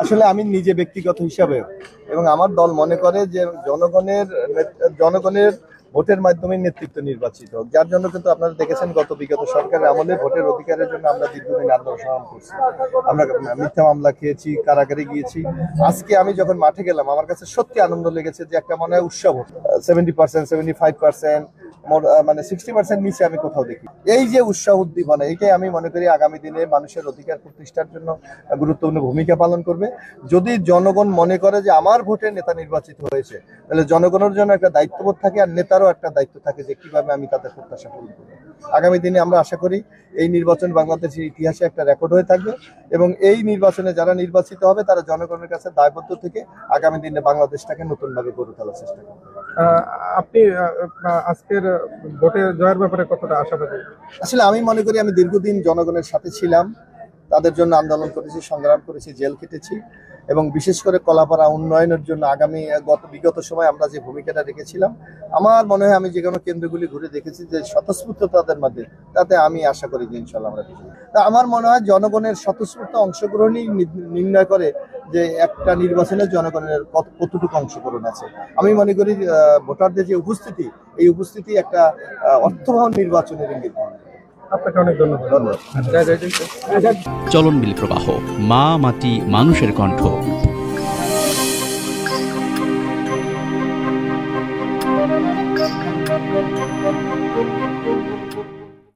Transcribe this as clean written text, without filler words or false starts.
আসলে আমি নিজে ব্যক্তিগত হিসাবে এবং আমার দল মনে করে যে জনগণের ভোটের মাধ্যমে নেতৃত্ব নির্বাচিত হোক, যার জন্য কিন্তু আপনারা দেখেছেন বিগত সরকারের আমলে ভোটের অধিকারের জন্য আমরা দীর্ঘদিন আন্দোলন সংগ্রাম করছি। আমরা মিথ্যা মামলা খেয়েছি, কারাগারে গিয়েছি। আজকে আমি যখন মাঠে গেলাম আমার কাছে সত্যি আনন্দ লেগেছে যে একটা মনে হয় উৎসব 70%, 75%, মানে 60% নিচে আমি কোথাও দেখি। এই যে উৎসাহ উদ্দীপনা, এটাই আমি মনে করি আগামী দিনে মানুষের অধিকার প্রতিষ্ঠার জন্য গুরুত্বপূর্ণ ভূমিকা পালন করবে। যদি জনগণ মনে করে যে আমার ভোটে নেতা নির্বাচিত হয়েছে, তাহলে জনগণের জন্য একটা দায়িত্ববোধ থাকে আর নেতারও একটা দায়িত্ব থাকে যে কিভাবে আমি তাদের প্রত্যাশা পূরণ করব। আগামী দিনে আমরা আশা করি এই নির্বাচন বাংলাদেশের ইতিহাসে একটা রেকর্ড হয়ে থাকবে এবং এই নির্বাচনে যারা নির্বাচিত হবে তারা জনগণের কাছে দায়বদ্ধ থেকে আগামী দিনে বাংলাদেশটাকে নতুনভাবে গড়ে তোলার চেষ্টা করবে। আপনি আজকের ভোটে জয়ের ব্যাপারে কতটা আশাবাদী? আসলে আমি মনে করি আমি দীর্ঘদিন জনগণের সাথে ছিলাম, তাদের জন্য আন্দোলন করেছি, সংগ্রাম করেছি, জেল কেটেছি এবং বিশেষ করে কলাপাড়া উন্নয়নের জন্য বিগত সময় আমরা যে ভূমিকাটা রেখেছিলাম, আমার মনে হয় আমি যে কোনো কেন্দ্রগুলি ঘুরে দেখেছি যে স্বতঃস্ফূর্ততাদের মধ্যে, তাতে আমি আশা করি যে ইনশাল্লাহ আমরা বিজয়ী। তা আমার মনে হয় জনগণের স্বতঃস্ফূর্ত অংশগ্রহণই নির্ণয় করে যে একটা নির্বাচনে জনগণের কতটুকু অংশগ্রহণ আছে। আমি মনে করি ভোটারদের যে উপস্থিতি, এই উপস্থিতি একটা অর্থবহ নির্বাচনের ইঙ্গিত। আপনাকে অনেক ধন্যবাদ। চলনবিল প্রবাহ, মা মাটি মানুষের কণ্ঠ। Thank you.